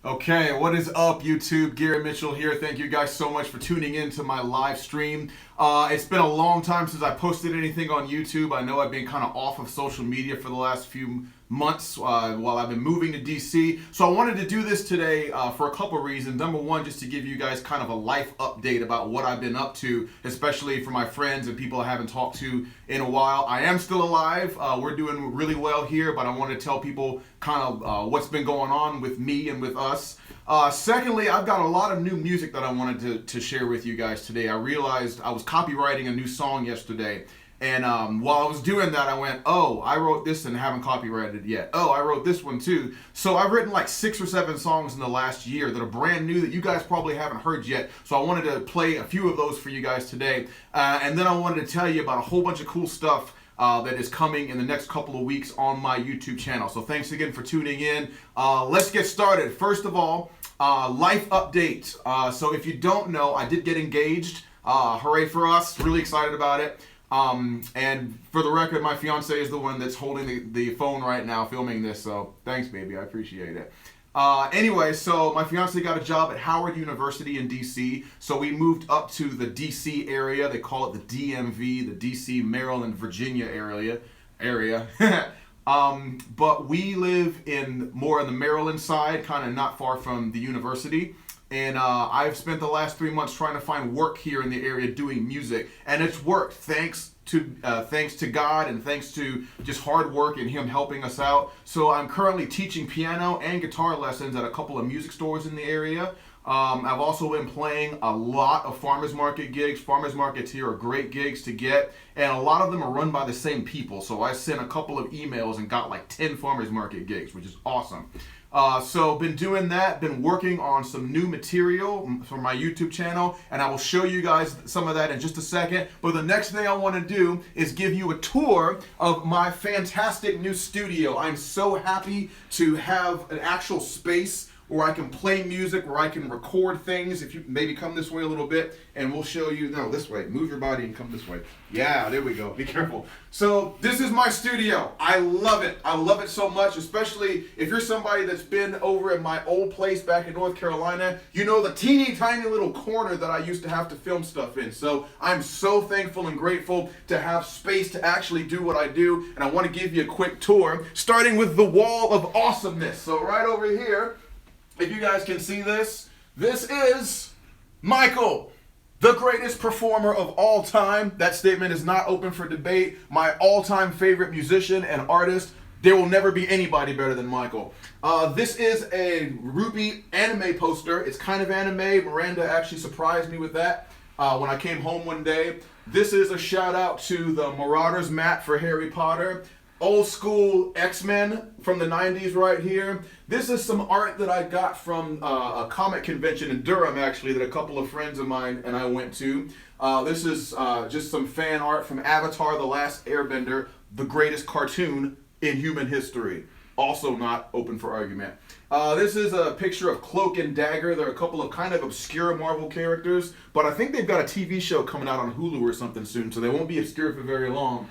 Okay, what is up, YouTube? Gary Mitchell here. Thank you guys so much for tuning in to my live stream. It's been a long time since I posted anything on YouTube. I know I've been kind of off of social media for the last few months while I've been moving to DC. So I wanted to do this today for a couple reasons. Number one, just to give you guys kind of a life update about what I've been up to, especially for my friends and people I haven't talked to in a while. I am still alive. We're doing really well here, but I want to tell people kind of what's been going on with me and with us. Secondly, I've got a lot of new music that I wanted to share with you guys today. I realized I was copywriting a new song yesterday, and while I was doing that, I went, oh, I wrote this and haven't copyrighted it yet. Oh, I wrote this one too. So I've written like 6 or 7 songs in the last year that are brand new that you guys probably haven't heard yet. So I wanted to play a few of those for you guys today. And then I wanted to tell you about a whole bunch of cool stuff that is coming in the next couple of weeks on my YouTube channel. So thanks again for tuning in. Let's get started. First of all, life update. So if you don't know, I did get engaged. Hooray for us. Really excited about it. And for the record, my fiance is the one that's holding the phone right now filming this. So thanks, baby. I appreciate it. Anyway, so my fiance got a job at Howard University in DC. So we moved up to the DC area. They call it the DMV, the DC, Maryland, Virginia area. But we live more on the Maryland side, kind of not far from the university. And I've spent the last 3 months trying to find work here in the area doing music, and it's worked thanks to God and thanks to just hard work and Him helping us out. So I'm currently teaching piano and guitar lessons at a couple of music stores in the area. I've also been playing a lot of farmers market gigs. Farmers markets here are great gigs to get, and a lot of them are run by the same people. So I sent a couple of emails and got like 10 farmers market gigs, which is awesome. So been doing that, been working on some new material for my YouTube channel, and I will show you guys some of that in just a second. But the next thing I want to do is give you a tour of my fantastic new studio. I'm so happy to have an actual space where I can play music, where I can record things. If you maybe come this way a little bit, and we'll show you, no, this way, move your body and come this way. Yeah, there we go, be careful. So this is my studio. I love it. I love it so much, especially if you're somebody that's been over at my old place back in North Carolina. You know the teeny tiny little corner that I used to have to film stuff in. So I'm so thankful and grateful to have space to actually do what I do, and I want to give you a quick tour, starting with the wall of awesomeness. So right over here, if you guys can see this, this is Michael, the greatest performer of all time. That statement is not open for debate. My all-time favorite musician and artist. There will never be anybody better than Michael. This is a RWBY anime poster. It's kind of anime. Miranda actually surprised me with that when I came home one day. This is a shout out to the Marauders mat for Harry Potter. Old school X-Men from the 90s right here. This is some art that I got from a comic convention in Durham, actually, that a couple of friends of mine and I went to. This is just some fan art from Avatar: The Last Airbender, the greatest cartoon in human history. Also not open for argument. This is a picture of Cloak and Dagger. They're a couple of kind of obscure Marvel characters, but I think they've got a TV show coming out on Hulu or something soon, so they won't be obscure for very long.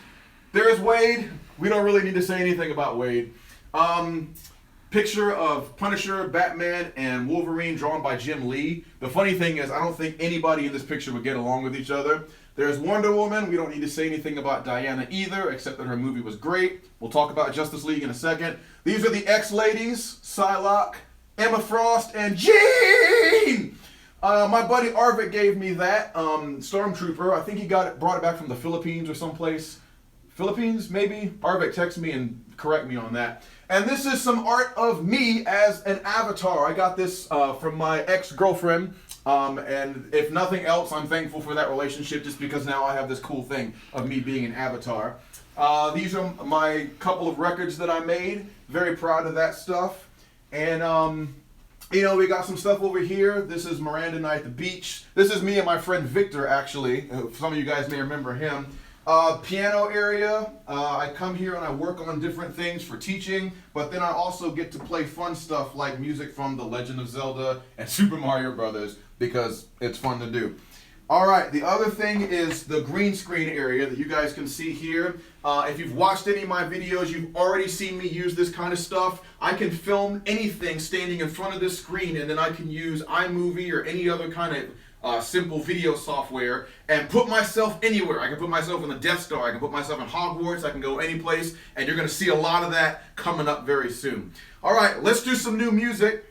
There's Wade. We don't really need to say anything about Wade. Picture of Punisher, Batman, and Wolverine drawn by Jim Lee. The funny thing is, I don't think anybody in this picture would get along with each other. There's Wonder Woman. We don't need to say anything about Diana either, except that her movie was great. We'll talk about Justice League in a second. These are the X-Ladies, Psylocke, Emma Frost, and Jean! My buddy Arvik gave me that, Stormtrooper. I think he brought it back from the Philippines or someplace. Philippines, maybe? Arvik, text me and correct me on that. And this is some art of me as an avatar. I got this from my ex-girlfriend. And if nothing else, I'm thankful for that relationship just because now I have this cool thing of me being an avatar. These are my couple of records that I made. Very proud of that stuff. And, you know, we got some stuff over here. This is Miranda and I at the beach. This is me and my friend Victor, actually. Some of you guys may remember him. Piano area, I come here and I work on different things for teaching, but then I also get to play fun stuff like music from The Legend of Zelda and Super Mario Brothers because it's fun to do. All right, the other thing is the green screen area that you guys can see here. If you've watched any of my videos, you've already seen me use this kind of stuff. I can film anything standing in front of this screen, and then I can use iMovie or any other kind of simple video software and put myself anywhere. I can put myself in the Death Star, I can put myself in Hogwarts, I can go any place, and you're gonna see a lot of that coming up very soon. All right, let's do some new music.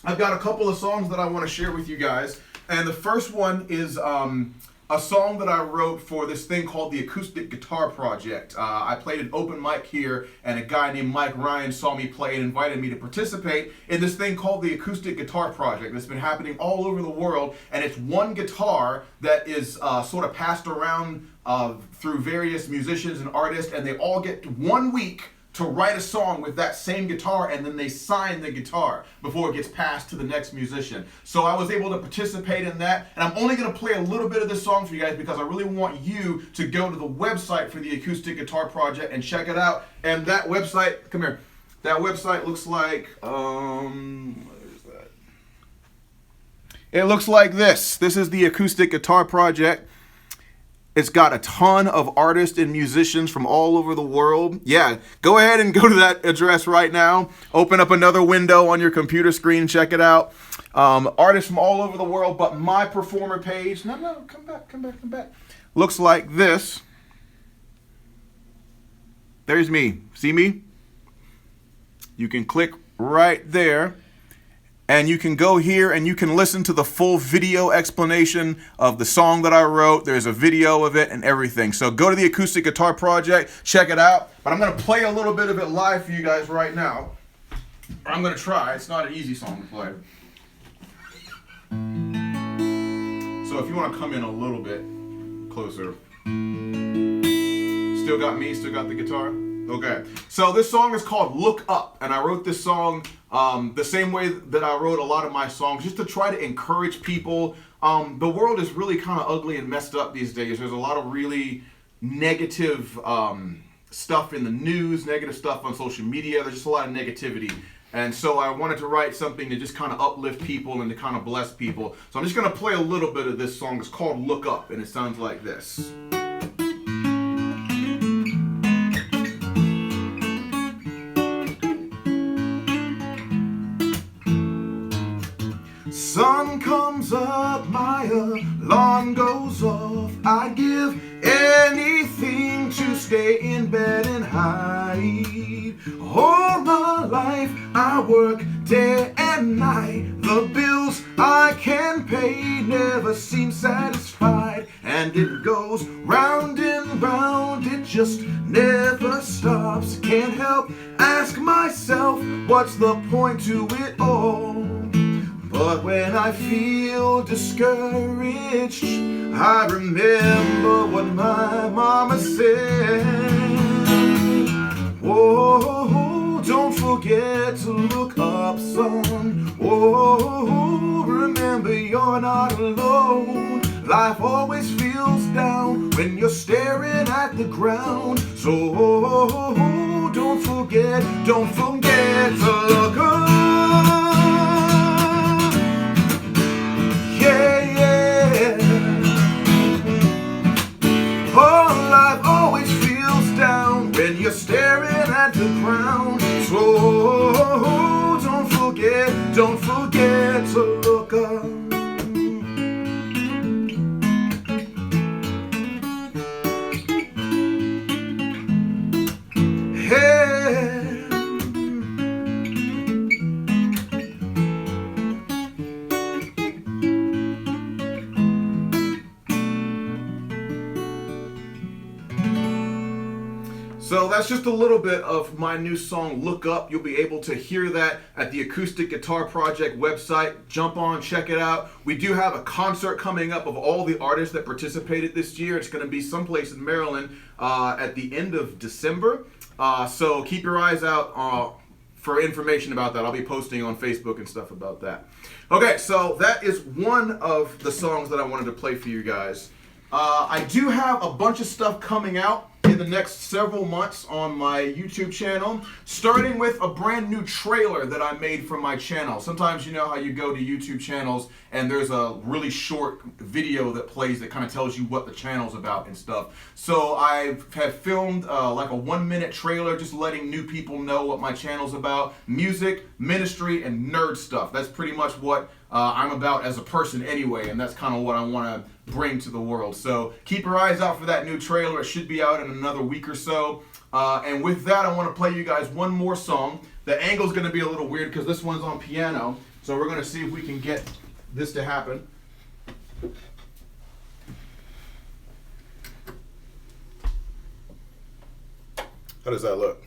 I've got a couple of songs that I wanna share with you guys. And the first one is a song that I wrote for this thing called the Acoustic Guitar Project. I played an open mic here, and a guy named Mike Ryan saw me play and invited me to participate in this thing called the Acoustic Guitar Project. That's been happening all over the world, and it's one guitar that is sort of passed around through various musicians and artists, and they all get 1 week to write a song with that same guitar, and then they sign the guitar before it gets passed to the next musician. So I was able to participate in that, and I'm only going to play a little bit of this song for you guys because I really want you to go to the website for the Acoustic Guitar Project and check it out. And that website, come here, that website looks like, what is that? It looks like this. This is the Acoustic Guitar Project. It's got a ton of artists and musicians from all over the world. Yeah, go ahead and go to that address right now. Open up another window on your computer screen, check it out. Artists from all over the world, but my performer page, no, come back. Looks like this. There's me. See me? You can click right there. And you can go here and you can listen to the full video explanation of the song that I wrote. There's a video of it and everything. So go to the Acoustic Guitar Project, check it out. But I'm going to play a little bit of it live for you guys right now. I'm going to try. It's not an easy song to play. So if you want to come in a little bit closer. Still got me, still got the guitar. Okay, so this song is called Look Up, and I wrote this song the same way that I wrote a lot of my songs, just to try to encourage people. The world is really kind of ugly and messed up these days. There's a lot of really negative stuff in the news, negative stuff on social media. There's just a lot of negativity. And so I wanted to write something to just kind of uplift people and to kind of bless people. So I'm just going to play a little bit of this song. It's called Look Up, and it sounds like this. Sun comes up, my alarm goes off. I'd give anything to stay in bed and hide. All my life I work day and night. The bills I can pay never seem satisfied. And it goes round and round, it just never stops. Can't help ask myself, what's the point to it all? But when I feel discouraged, I remember what my mama said. Oh, don't forget to look up, son. Oh, remember you're not alone. Life always feels down when you're staring at the ground. So don't forget to look up. You're staring at the ground, so don't forget to look up. Hey. So that's just a little bit of my new song, Look Up. You'll be able to hear that at the Acoustic Guitar Project website. Jump on, check it out. We do have a concert coming up of all the artists that participated this year. It's going to be someplace in Maryland at the end of December. So keep your eyes out for information about that. I'll be posting on Facebook and stuff about that. Okay, so that is one of the songs that I wanted to play for you guys. I do have a bunch of stuff coming out in the next several months on my YouTube channel, starting with a brand new trailer that I made for my channel. Sometimes you know how you go to YouTube channels and there's a really short video that plays that kind of tells you what the channel's about and stuff. So I have filmed like a 1-minute trailer just letting new people know what my channel's about. Music, ministry, and nerd stuff. That's pretty much what I'm about as a person anyway, and that's kind of what I want to bring to the world. So keep your eyes out for that new trailer. It should be out in another week or so. And with that, I want to play you guys one more song. The angle's going to be a little weird because this one's on piano. So we're going to see if we can get this to happen. How does that look?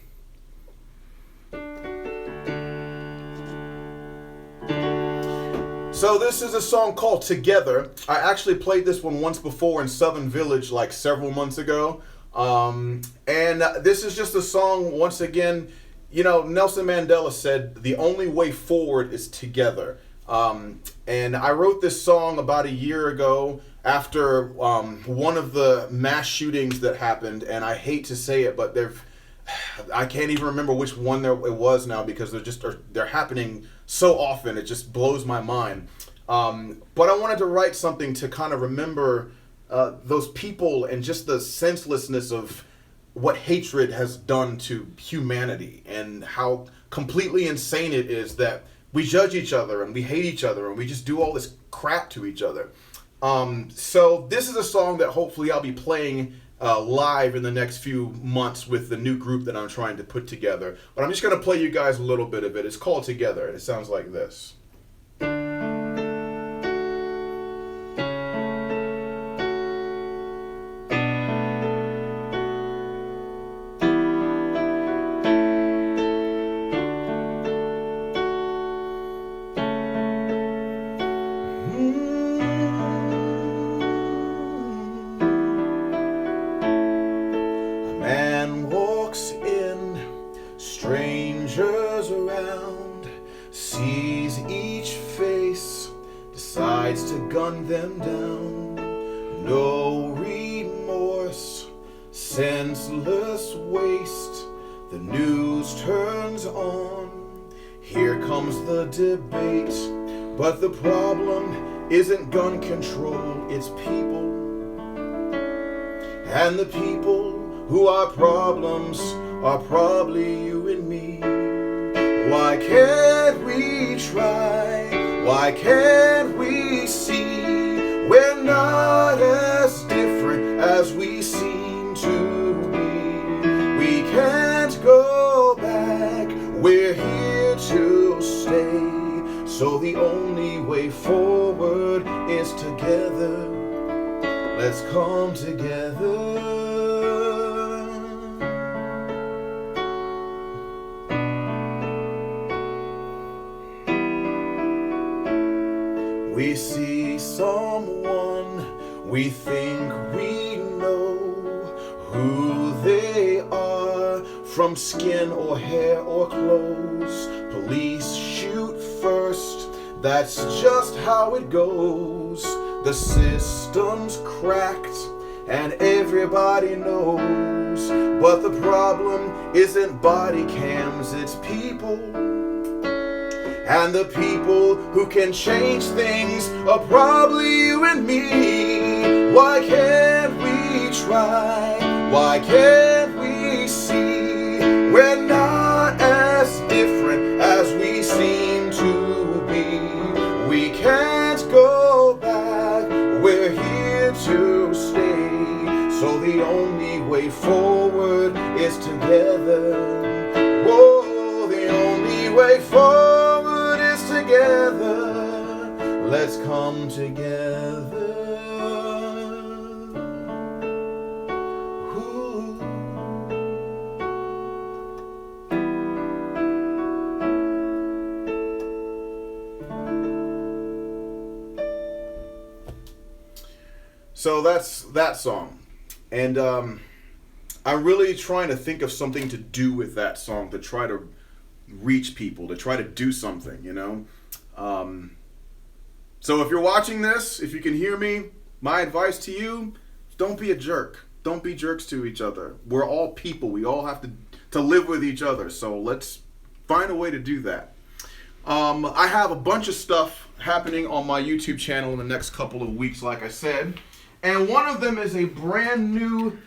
So this is a song called Together. I actually played this one once before in Southern Village like several months ago. And this is just a song, once again, you know, Nelson Mandela said, the only way forward is together. And I wrote this song about a year ago after one of the mass shootings that happened. And I hate to say it, but I can't even remember which one it was now because they're happening so often. It just blows my mind. But I wanted to write something to kind of remember those people and just the senselessness of what hatred has done to humanity and how completely insane it is that we judge each other and we hate each other and we just do all this crap to each other. So this is a song that hopefully I'll be playing live in the next few months with the new group that I'm trying to put together. But I'm just going to play you guys a little bit of it. It's called Together, and it sounds like this. Strangers around, sees each face, decides to gun them down. No remorse, senseless waste, the news turns on. Here comes the debate, but the problem isn't gun control, it's people. And the people who are problems are probably you and me. Why can't we try? Why can't we see? We're not as different as we seem to be. We can't go back, we're here to stay. So the only way forward is together. Let's come together. We see someone, we think we know who they are, from skin or hair or clothes. Police shoot first, that's just how it goes. The system's cracked and everybody knows. But the problem isn't body cams, it's people. And the people who can change things are probably you and me. Why can't we try? Why can't we see? We're not as different as we seem to be. We can't go back, we're here to stay. So the only way forward is together. Whoa, the only way forward is together. Let's come together. Ooh. So that's that song. And I'm really trying to think of something to do with that song, to try to reach people, to try to do something, you know? So if you're watching this, if you can hear me, my advice to you, don't be a jerk. don't be jerks to each other. We're all people. We all have to live with each other. So let's find a way to do that. I have a bunch of stuff happening on my YouTube channel in the next couple of weeks, like I said. And one of them is a brand new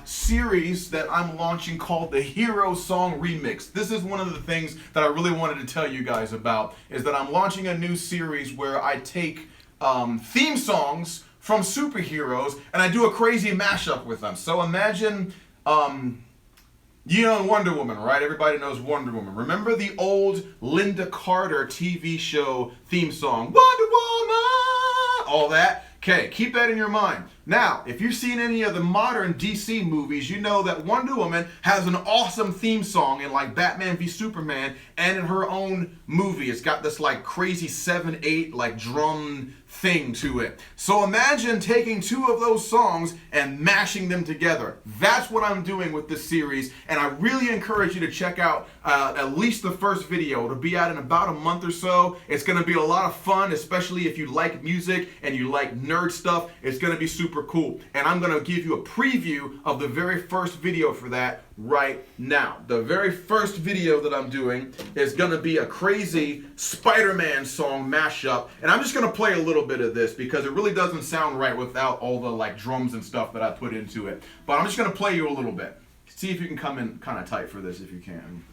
series that I'm launching called the Hero Song Remix. This is one of the things that I really wanted to tell you guys about, is that I'm launching a new series where I take theme songs from superheroes and I do a crazy mashup with them. So imagine, you know Wonder Woman, right? Everybody knows Wonder Woman. Remember the old Linda Carter TV show theme song, Wonder Woman, all that? Okay, keep that in your mind. Now, if you've seen any of the modern DC movies, you know that Wonder Woman has an awesome theme song in like Batman v Superman and in her own movie. It's got this like crazy 7/8 like drum thing to it. So imagine taking two of those songs and mashing them together. That's what I'm doing with this series, and I really encourage you to check out at least the first video. It'll be out in about a month or so. It's going to be a lot of fun, especially if you like music and you like nerd stuff. It's going to be super cool, and I'm going to give you a preview of the very first video for that right now. The very first video that I'm doing is going to be a crazy Spider-Man song mashup, and I'm just going to play a little bit of this because it really doesn't sound right without all the like drums and stuff that I put into it. But I'm just going to play you a little bit. See if you can come in kind of tight for this if you can.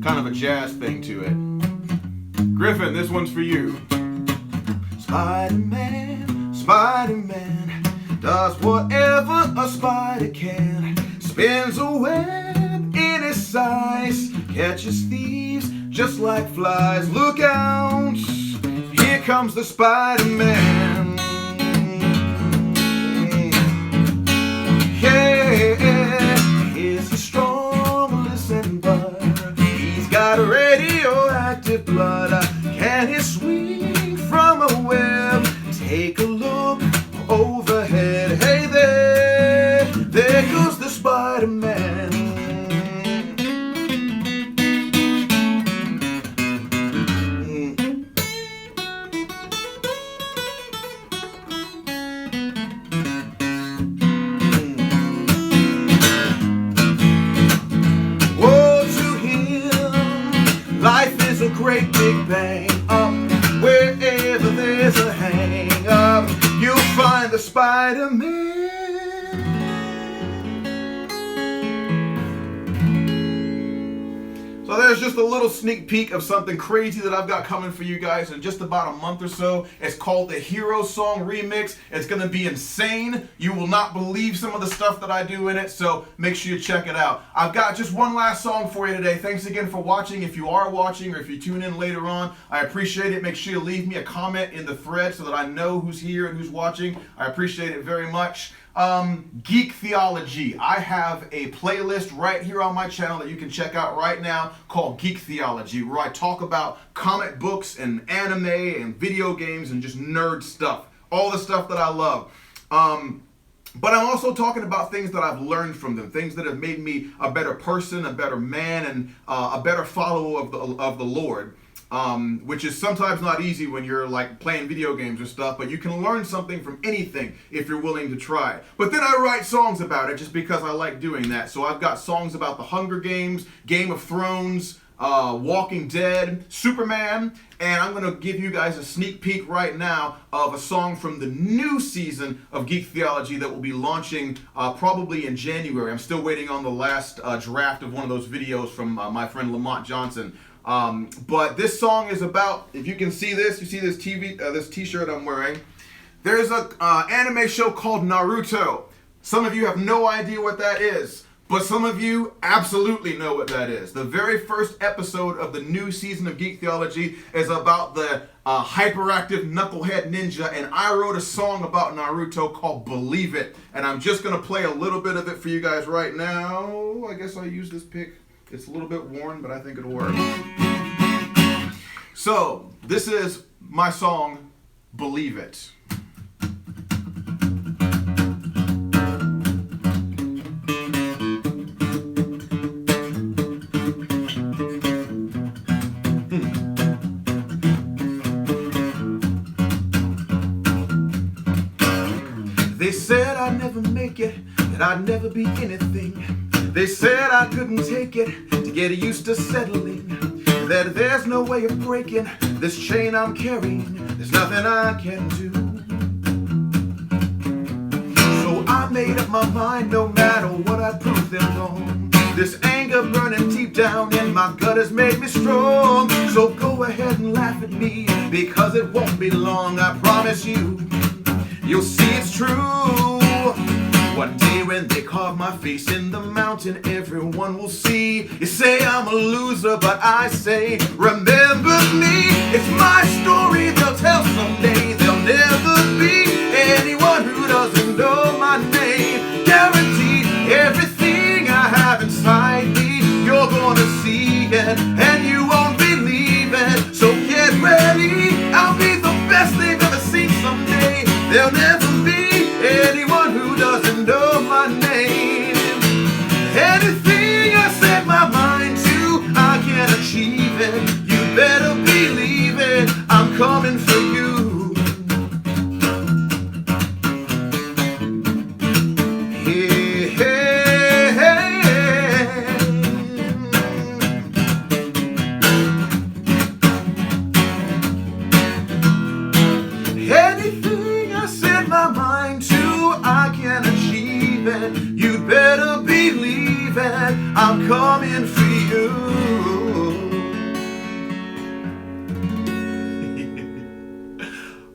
Kind of a jazz thing to it. Griffin, this one's for you. Spider-Man, Spider-Man, does whatever a spider can. Spins a web in his size, catches thieves just like flies. Look out, here comes the Spider-Man. Yeah, he's a strong, listen, bud. He's got a radioactive blood. Can he swing from a web? Take a look overhead. Hey there goes the Spider-Man. Woe to him, life is a great big bang up. Wherever there's a hang up, you'll find the Spider-Man. So there's just a little sneak peek of something crazy that I've got coming for you guys in just about a month or so. It's called the Hero Song Remix. It's going to be insane. You will not believe some of the stuff that I do in it, so make sure you check it out. I've got just one last song for you today. Thanks again for watching. If you are watching or if you tune in later on, I appreciate it. Make sure you leave me a comment in the thread so that I know who's here and who's watching. I appreciate it very much. Geek Theology. I have a playlist right here on my channel that you can check out right now called Geek Theology, where I talk about comic books and anime and video games and just nerd stuff. All the stuff that I love. But I'm also talking about things that I've learned from them, things that have made me a better person, a better man, and a better follower of the Lord. Which is sometimes not easy when you're like playing video games or stuff, but you can learn something from anything if you're willing to try. But then I write songs about it just because I like doing that. So I've got songs about the Hunger Games, Game of Thrones, Walking Dead, Superman, and I'm going to give you guys a sneak peek right now of a song from the new season of Geek Theology that will be launching probably in January. I'm still waiting on the last draft of one of those videos from my friend Lamont Johnson. But this song is about, if you can see this, you see this this t-shirt I'm wearing. There's a anime show called Naruto. Some of you have no idea what that is, but some of you absolutely know what that is. The very first episode of the new season of Geek Theology is about the hyperactive knucklehead ninja, and I wrote a song about Naruto called Believe It, and I'm just going to play a little bit of it for you guys right now. I guess I'll use this pick. It's a little bit worn, but I think it'll work. So, this is my song, Believe It. They said I'd never make it, that I'd never be anything. They said I couldn't take it, to get used to settling, that there's no way of breaking this chain I'm carrying, there's nothing I can do. So I made up my mind, no matter what, I'd prove them wrong. This anger burning deep down in my gut has made me strong. So go ahead and laugh at me, because it won't be long, I promise you. You'll see it's true. One day when they carve my face in the mountain, everyone will see. You say I'm a loser, but I say, remember me. It's my story they'll tell someday. There'll never be anyone who doesn't know my name. Guaranteed, everything I have inside me, you're gonna see it, and you won't believe it. So get ready, I'll be the best they've ever seen someday. There'll never be anyone who doesn't know my name. Anything I set my mind to, I can achieve it. You better believe it, I'm coming for you. Hey, hey, hey. Anything I set my mind to, I can achieve it. You better believe it, I'm coming for you.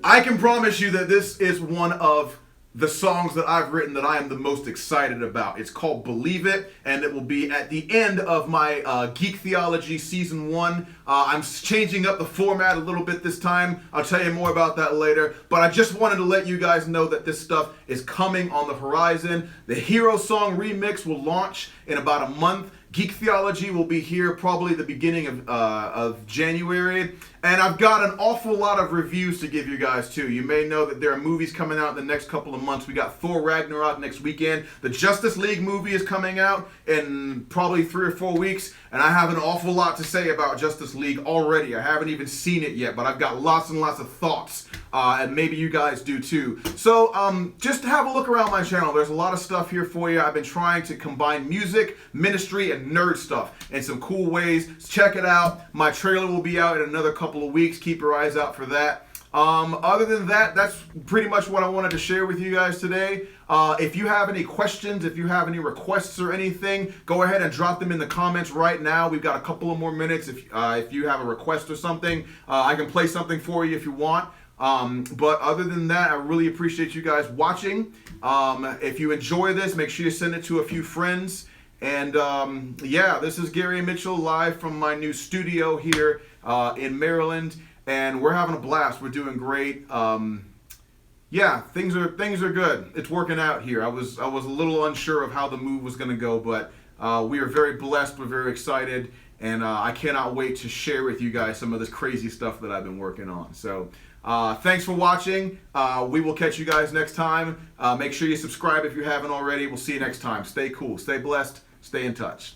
I can promise you that this is one of the songs that I've written that I am the most excited about. It's called Believe It, and it will be at the end of my Geek Theology Season 1. I'm changing up the format a little bit this time. I'll tell you more about that later. But I just wanted to let you guys know that this stuff is coming on the horizon. The Hero Song remix will launch in about a month. Geek Theology will be here probably the beginning of January. And I've got an awful lot of reviews to give you guys too. You may know that there are movies coming out in the next couple of months. We got Thor Ragnarok next weekend. The Justice League movie is coming out in probably 3 or 4 weeks. And I have an awful lot to say about Justice League already. I haven't even seen it yet, but I've got lots and lots of thoughts. And maybe you guys do too. So just have a look around my channel. There's a lot of stuff here for you. I've been trying to combine music, ministry, and nerd stuff in some cool ways. Check it out. My trailer will be out in another couple of weeks. Keep your eyes out for that. Other than that, that's pretty much what I wanted to share with you guys today. If you have any questions, if you have any requests or anything, go ahead and drop them in the comments right now. We've got a couple of more minutes. If you have a request or something, I can play something for you if you want. But other than that, I really appreciate you guys watching. If you enjoy this, make sure you send it to a few friends. And yeah, this is Gary Mitchell live from my new studio here in Maryland, and we're having a blast. We're doing great. Yeah, things are good. It's working out here. I was a little unsure of how the move was going to go, but we are very blessed. We're very excited, and I cannot wait to share with you guys some of this crazy stuff that I've been working on. So thanks for watching. We will catch you guys next time. Make sure you subscribe if you haven't already. We'll see you next time. Stay cool, stay blessed, stay in touch.